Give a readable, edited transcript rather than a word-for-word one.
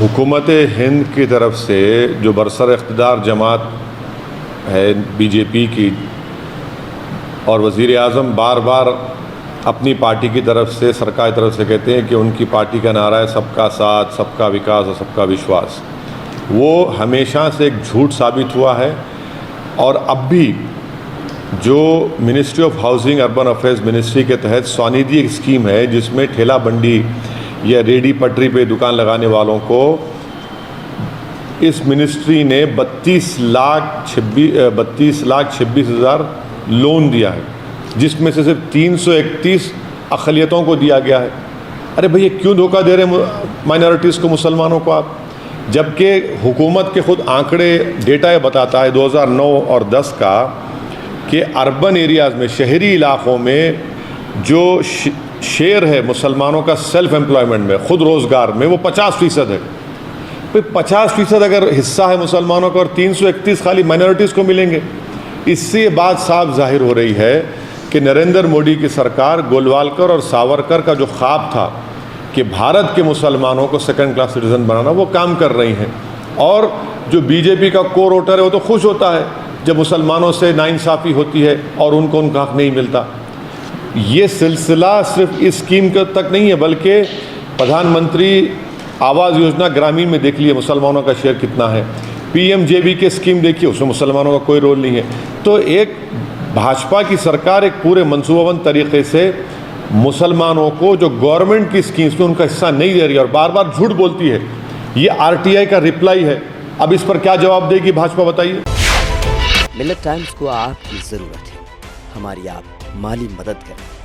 हुकूमत हिंद की तरफ से जो बरसर इक़्तिदार जमात है बीजेपी की, और वज़ीर आज़म बार बार अपनी पार्टी की तरफ से, सरकार की तरफ से कहते हैं कि उनकी पार्टी का नारा है सबका साथ, सबका विकास और सबका विश्वास, वो हमेशा से एक झूठ साबित हुआ है। और अब भी जो ministry of housing urban affairs ministry के तहत स्वनिधि एक स्कीम है जिसमें ठेला बंडी या रेडी पटरी पे दुकान लगाने वालों को इस मिनिस्ट्री ने 32,26,000 लोन दिया है, जिसमें से सिर्फ 331 अक़लियतों को दिया गया है। अरे भैया, क्यों धोखा दे रहे हैं माइनॉरिटीज़ को, मुसलमानों को आप? जबकि हुकूमत के ख़ुद आंकड़े, डेटा ये बताता है 2009 और 10 का कि अर्बन एरियाज़ में, शहरी इलाक़ों में जो शेयर है मुसलमानों का सेल्फ एम्प्लॉयमेंट में, ख़ुद रोज़गार में, वो 50% है। फिर 50% अगर हिस्सा है मुसलमानों का और 331 खाली माइनॉरिटीज़ को मिलेंगे, इससे ये बात साफ जाहिर हो रही है कि नरेंद्र मोदी की सरकार गोलवालकर और सावरकर का जो ख्वाब था कि भारत के मुसलमानों को सेकंड क्लास सिटीज़न बनाना, वो काम कर रही हैं। और जो बीजेपी का कोर वोटर है वो तो खुश होता है जब मुसलमानों से नाइंसाफ़ी होती है और उनको उनका हक़ नहीं मिलता। ये सिलसिला सिर्फ इस स्कीम के तक नहीं है, बल्कि प्रधानमंत्री आवास योजना ग्रामीण में देख लिए मुसलमानों का शेयर कितना है, पीएमजेबी के स्कीम देखिए, उसमें मुसलमानों का कोई रोल नहीं है। तो एक भाजपा की सरकार एक पूरे मनसूबाबंद तरीके से मुसलमानों को जो गवर्नमेंट की स्कीम्स में उनका हिस्सा नहीं दे रही है और बार बार झूठ बोलती है। ये आरटीआई का रिप्लाई है। अब इस पर क्या जवाब देगी भाजपा, बताइए। मिलत टाइम्स को आपकी ज़रूरत है, हमारी आप माली मदद करें।